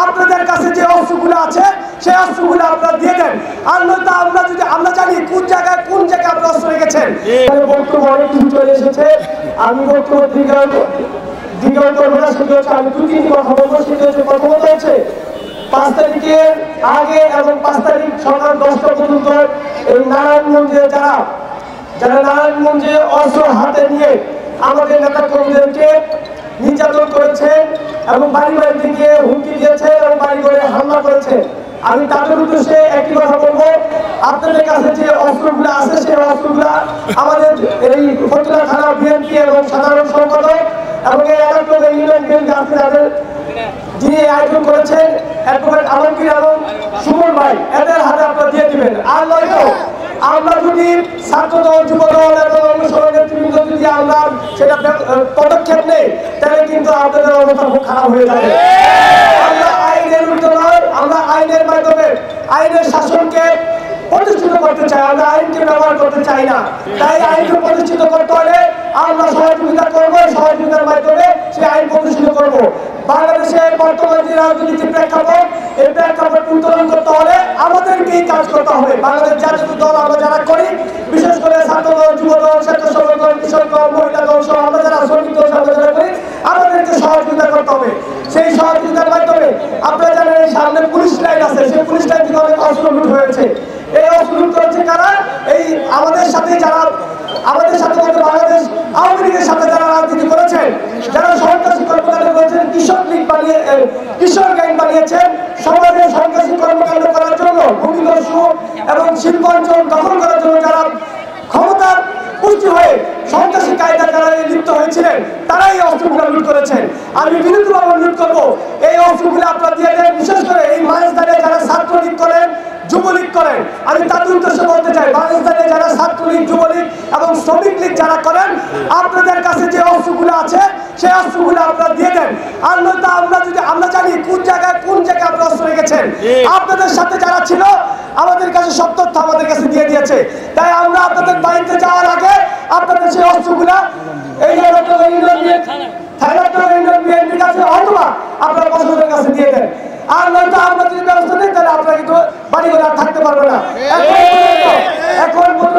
আপনাদের কাছে যে অস্ত্রগুলো আছে সেই অস্ত্রগুলো আপনারা দিয়ে দেন। আর নয়তো আমরা জানি কোন জায়গায় আপনারা অস্ত্র রেখেছেন। বক্তব্য অনেক কিছু চলে এসেছে, আমি বক্তব্য দীর্ঘ করবো না। সেটা হচ্ছে আমি 2-3টি কথা বলবো। সেটা হচ্ছে প্রথমত হচ্ছে 5 তারিখের আগে এবং 5 তারিখ সকাল 10টা পর্যন্ত এই নারায়ণগঞ্জে যারা নারায়ণগঞ্জে অস্ত্র হাতে নিয়ে আমাদের নেতা কর্মীদেরকে নির্যাতন করেছেন এবং বাড়ি থেকে হুমকি দিয়েছে এবং বাড়ি ঘরে হামলা করেছে, আমি তাদের উদ্দেশ্যে একটি কথা বলবো। আপনাদের কাছে যে অস্ত্রগুলো আছে সেই অস্ত্রগুলো আমাদের এই ফতুল্লা থানা বিএনপি এবং সাধারণ সম্পাদক এবং এই এলাকার ইউনিয়ন বিএনপি আছে তাদের যিনি আয়োজন করেছেন অ্যাডভোকেট আলমগীর এবং সুমন ভাই, এদের হাতে আপনারা দিয়ে দিবেন। আর নয়তো আমরা যদি ছাত্রদল, যুবদল এবং অনুসরণ নেতৃবৃন্দ যদি আমরা সেটা পদক্ষেপ নেই তাহলে কিন্তু আপনাদের অবস্থা খুব খারাপ হয়ে যাবে। আমরা আইনের উল্টো নয়, আমরা আইনের মাধ্যমে আইনের শাসনকে প্রতিষ্ঠিত করতে চাই, আমরা আইনকে ব্যবহার করতে চাই না। তাই আইনকে প্রতিষ্ঠিত করতে হলে আমরা সহযোগিতা করবো, সহযোগিতার মাধ্যমে সেই আইন প্রতিষ্ঠিত করবো। বাংলাদেশের বর্তমান যে রাজনীতির প্রেক্ষাপট, এই প্রেক্ষাপট উত্তোলন করতে হলে আমাদেরকেই কাজ করতে হবে। বাংলাদেশ জাতীয় দল আমরা যারা করি, বিশেষ করে ছাত্রদল, যুবদল, স্বেচ্ছাসেবক দল, কৃষক দল, মহিলা দল সহ আমরা যারা শ্রমিক দল আমরা যারা করি, আমাদেরকে সহযোগিতা করতে হবে। সেই সহযোগিতার মাধ্যমে আপনারা জানেন এই সামনে পুলিশ লাইন আছে, সেই পুলিশ লাইন থেকে অনেক অস্ত্র লুট হয়েছে। এই অস্ত্র লুট করেছে কারা? এই আমাদের সাথে বাংলাদেশ আওয়ামী লীগের সাথে যারা রাজনীতি করেছেন, যারা সন্ত্রাসী কর্মকাণ্ড করেছেন, কিশোর গ্যাং বানিয়েছেন, সমাজে সন্ত্রাসী কর্মকাণ্ড করার জন্য, ভূমিদস্যু এবং শিল্পাঞ্চল দখল করার জন্য যারা ক্ষমতার পুষ্টি হয়ে সন্ত্রাসী কায়দা যারা লিপ্ত হয়েছিলেন তারাই এই অস্ত্রগুলো লুট করেছেন। আমি বিরুদ্ধভাবে লুট করবো, এই অস্ত্রগুলো আপনারা দিয়ে দেন। বিশেষ করে এই মাঝদারে যারা ছাত্রলীগ করেন, যুবলীগ করেন, আমি তাদের উদ্দেশ্যে বলতে চাই, বাংলাদেশে যারা ছাত্রলীগ, যুবলীগ এবং শ্রমিক লীগ যারা করেন, আপনাদের কাছে যে অস্ত্রগুলো আছে সেই অস্ত্রগুলো আপনারা দিয়ে দেন। আর নয়তো আমরা জানি কোন জায়গায় আপনারা অস্ত্র রেখেছেন। আপনাদের সাথে যারা ছিল আমাদের কাছে সব তথ্য আমাদের কাছে দিয়ে দিয়েছে। তাই আমরা আপনাদের বাড়িতে যাওয়ার আগে আপনাদের সেই অস্ত্রগুলা এই বিএনপির কাছে অথবা আপনার প্রশাসনের কাছে দিয়ে দেন। আর নয়তো আমরা যদি ব্যবস্থা নেই তাহলে আপনারা কিন্তু বাড়ি ঘরে আর থাকতে পারবে না। এখন পর্যন্ত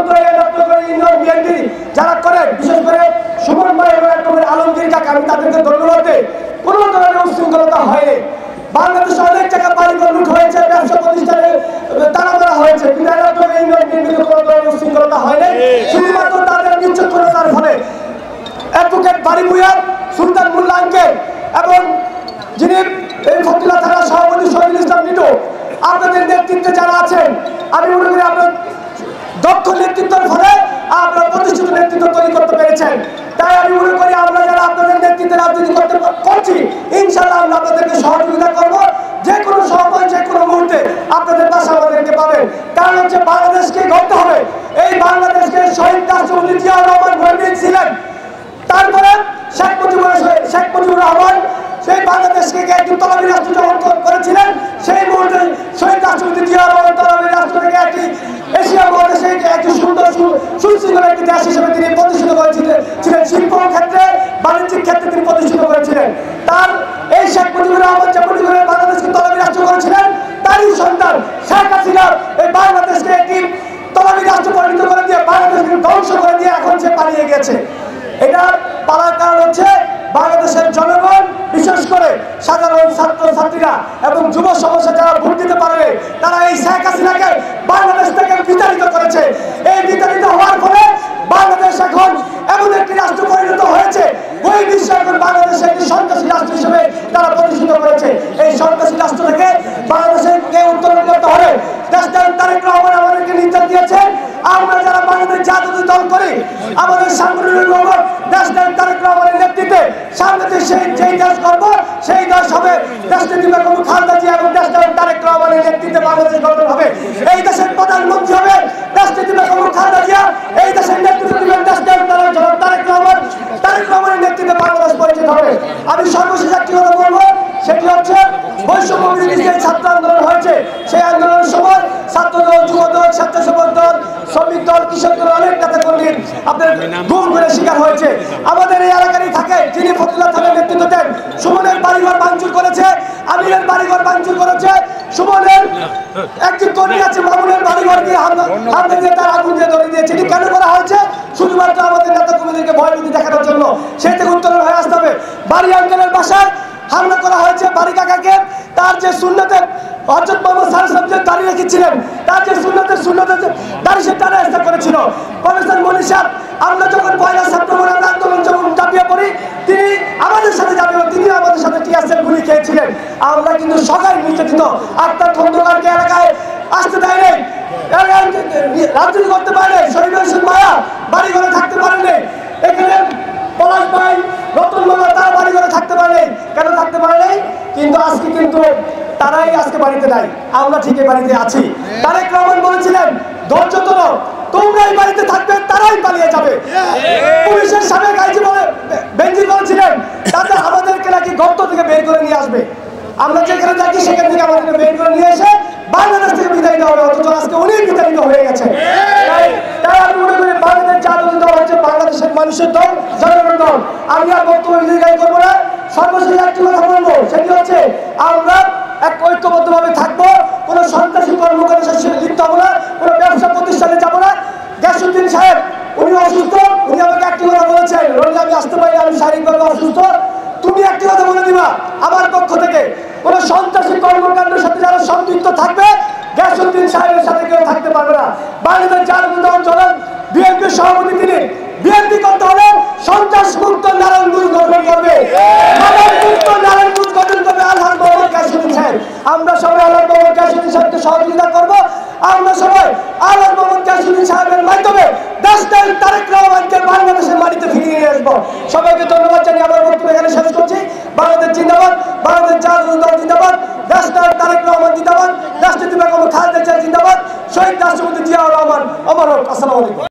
বিএনপি যারা করে, বিশেষ করে সুমন ভাই এবং আলমগীর কাকা, আমি তাদেরকে ধন্যবাদ দেই। কোনো ধরনের উশৃঙ্খলতা হয়নি। বাংলাদেশে অনেক টাকা বাড়িঘর লুট হয়েছে, ব্যবসা প্রতিষ্ঠানে তাড়া দেওয়া হয়েছে, কোনো ধরনের উশৃঙ্খলতা হয়নি। শুধুমাত্র তাদের বিচক্ষণতার ফলে অ্যাডভোকেট বাড়ি ভূঁইয়ার, সুলতান মোল্লা আঙ্কেল এবং যিনি এই ফতুল্লা থানার সভাপতি শহীদুল ইসলাম মিটু, আপনাদের নেতৃত্বে যারা আছেন, আমি মনে করি আপনার দক্ষ নেতৃত্বের ফলে আপনারা প্রতিষ্ঠিত নেতৃত্ব তৈরি করতে পেরেছেন। তাই আমি মনে করি আমরা যারা আপনাদের নেতৃত্বে রাজনীতি করছি, ইনশাআল্লাহ আমরা আপনাদেরকে সহযোগিতা করবো। যে কোনো সময়, যে কোনো মুহূর্তে আপনাদের পাশে আমাদেরকে পাবেন। কারণ হচ্ছে বাংলাদেশকে গড়তে হবে। এই বাংলাদেশকে শহীদ রাষ্ট্রপতি জিয়াউর রহমান গড়িয়েছিলেন, তারপরে শেখ মুজিবুর রহমান সেই বাংলাদেশকে একটি তলাবি রাষ্ট্র যখন করেছিলেন, সেই মুহূর্তে শহীদ রাষ্ট্রপতি জিয়াউর রহমান তলাবি রাষ্ট্র থেকে একটি এশিয়া মহাদেশে একটি সুন্দর সুশৃঙ্খল একটি দেশ হিসেবে তিনি প্রতিষ্ঠিত করেছিলেন। শিল্প ক্ষেত্রে, বাণিজ্যিক ক্ষেত্রে তিনি প্রতিষ্ঠিত করেছিলেন। তার এই শেখ মুজিবুর রহমান যে বাংলাদেশকে তলাবি রাষ্ট্র করেছিলেন, তারই সন্তান শেখ হাসিনা এই বাংলাদেশকে একটি তলাবি রাষ্ট্র পরিণত করে দিয়ে, বাংলাদেশকে ধ্বংস করে দিয়ে এখন সে পালিয়ে গেছে। এটা পালার কারণ হচ্ছে বাংলাদেশের জনগণ, বিশেষ করে সাধারণ ছাত্রছাত্রীরা এবং যুব সমাজ যারা ভোট দিতে পারে, তারা এই শেখ হাসিনাকে বাংলাদেশ থেকে বিতাড়িত করেছে। এই বিতাড়িত হওয়ার ফলে বাংলাদেশ এখন এমন একটি রাষ্ট্র পরিণত হয়েছে, ওই বিশ্ব এখন বাংলাদেশে একটি সন্ত্রাসী রাষ্ট্র হিসেবে তারা প্রতিষ্ঠিত করেছে। এই সন্ত্রাসী রাষ্ট্র থেকে বাংলাদেশকে উত্তোলন করতে হবে। তারেক রহমান আমাদেরকে নির্দেশ দিয়েছেন, আমরা যারা বাংলাদেশ জাতীয় দল করি, আমাদের সাংগঠনিক লক্ষ্য তারেক রহমানের নেতৃত্বে সামনে যেই দেশ করব সেই দেশ হবে দেশনেত্রী বেগম খালেদা জিয়া এবং তারেক রহমানের নেতৃত্বে বাংলাদেশ গঠন হবে। এই দেশের প্রধানমন্ত্রী হবে দেশনেত্রী বেগম খালেদা জিয়া, এই দেশের নেতৃত্ব দিবেন তারেক রহমানের নেতৃত্বে বাংলাদেশ পরিচিত হবে। আমি সর্বশেষ একটি কথা বলবো, সেটি হচ্ছে বৈষম্য বিরোধী যে ছাত্র আন্দোলন হয়েছে, সেই আন্দোলনের সময় ছাত্রদল, যুবদল, স্বেচ্ছাসেবক দল, শ্রমিক দল, কৃষক দল অনেক নেতা কর্মী আপনার গুম করে শিকার হয়েছে। আমাদের এই এলাকারই থাকে, যিনি ফতুল্লা থানার নেতৃত্ব দেন, সুমনের বাড়িঘর ভাঙচুর করেছে, আমিরের বাড়িঘর ভাঙচুর করেছে, সুমনের একটি কর্মী আছে মামুনের বাড়িঘর দিয়ে হামলা দিয়ে তার আগুন দিয়ে ধরে দিয়েছে। এটি কেন করা হয়েছে? শুধুমাত্র আমাদের নেতা কর্মীদেরকে ভয়ভীতি দেখানোর জন্য। সেই থেকে উত্তরণ হয়ে আসতে হবে। বাড়ি আঙ্কেলের বাসায় হামলা করা হয়েছে, বাড়ি কাকাকে তার যে সুন্নতের হযরত মুহাম্মদ সাল্লাল্লাহু আলাইহি ওয়াসাল্লাম দাঁড়িয়ে রেখেছিলেন, তার যে সুন্নতের দাঁড়িয়ে সে টানা হেঁচড়া করেছিল। প্রফেসর মনির সাহেব, আমরা যখন পয়লা সেপ্টেম্বর আমরা আন্দোলন যখন ঝাঁপিয়ে পড়ি, তিনি আমাদের সাথে ঝাঁপিয়ে পড়ি, তিনি আমাদের সাথে টিয়ারশেল গুলি খেয়েছিলেন। আমরা কিন্তু সবাই নির্যাতিত। আক্তার খন্দকারকে এলাকায় আসতে দেয় নাই, রাজনীতি করতে পারে নাই, শহীদ হোসেন মায়া বাড়ি ঘরে থাকতে পারেন নাই। এখানে পলাশ ভাই, রতন মামা তারা বাড়ি ঘরে থাকতে পারে নাই। কেন থাকতে পারে নাই? কিন্তু আজকে কিন্তু তারাই আজকে বাড়িতে নাই, আমরা ঠিকই বাড়িতে আছি। তারেক রহমান বলেছিলেন, ধৈর্য ধরো, তোমরাই বাড়িতে থাকবে, তারাই পালিয়ে যাবে। পুলিশের সাবেক আইজি বেনজির বলেছিলেন, তাদের আমাদেরকে নাকি গর্ত থেকে বের করে নিয়ে আসবে। আমরা যেখানে থাকি সেখান থেকে আমাদেরকে বের করে নিয়ে এসে বাংলাদেশ থেকে বিদায় দেওয়া হবে। অথচ আজকে উনি বিতাড়িত হয়ে গেছে। তাই আমি মনে করি বাংলাদেশ জাতীয় দল হচ্ছে বাংলাদেশের মানুষের দল, জনগণের দল। আমি আর বক্তব্য দীর্ঘায়িত করবো না। সর্বশেষ একটি কথা বলবো, সেটি হচ্ছে আমরা এক ঐক্যবদ্ধভাবে থাকবো। কোনো সন্ত্রাসী কর্মকাণ্ডের সাথে লিপ্ত হবো না, কোনো ব্যবসা প্রতিষ্ঠানে যাবো না। গ্যাসউদ্দিন সাহেব উনি অসুস্থ, উনি আমাকে একটি কথা বলেছেন, রোজ আমি আসতে পারি, আমি শারীরিকভাবে অসুস্থ, তুমি একটি কথা বলে দিবা আমার পক্ষ থেকে, কোনো সন্ত্রাসী কর্মকাণ্ডের সাথে যারা সম্পৃক্ত থাকবে গ্যাসউদ্দিন সাহেবের সাথে কেউ থাকতে পারবে না। বাংলাদেশ জাতীয় দল চলেন, বিএনপির সভাপতি তিনি, বিএনপি করতে হলে সন্ত্রাস মুক্ত নারায়ণগঞ্জ গঠন করবে, মুক্ত নারায়ণগঞ্জ গঠন করবে আলহাজ মোহাম্মদ গ্যাসউদ্দিন সাহেব। আমরা সবাই আলহাজ মোহাম্মদ গ্যাসউদ্দিন সাহেবকে সহযোগিতা করবো। আমরা সবাই আলহাজ মোহাম্মদ গ্যাসউদ্দিন সাহেবের মাধ্যমে দেশটাই তারেক রহমানকে বাংলাদেশের মাটিতে ফিরিয়ে নিয়ে আসবো। সবাইকে ধন্যবাদ জানিয়ে আমার বক্তব্য এখানে শেষ করছি। বাংলাদেশ জিন্দাবাদ, বাংলাদেশ জাতীয় দল জিন্দাবাদ, দেশটার তারেক রহমান জিন্দাবাদ, রাষ্ট্রপতি বেগম খালেদা জিয়া জিন্দাবাদ, শহীদ রাষ্ট্রপতি জিয়াউর রহমান অমর হোক। আসসালামু আলাইকুম।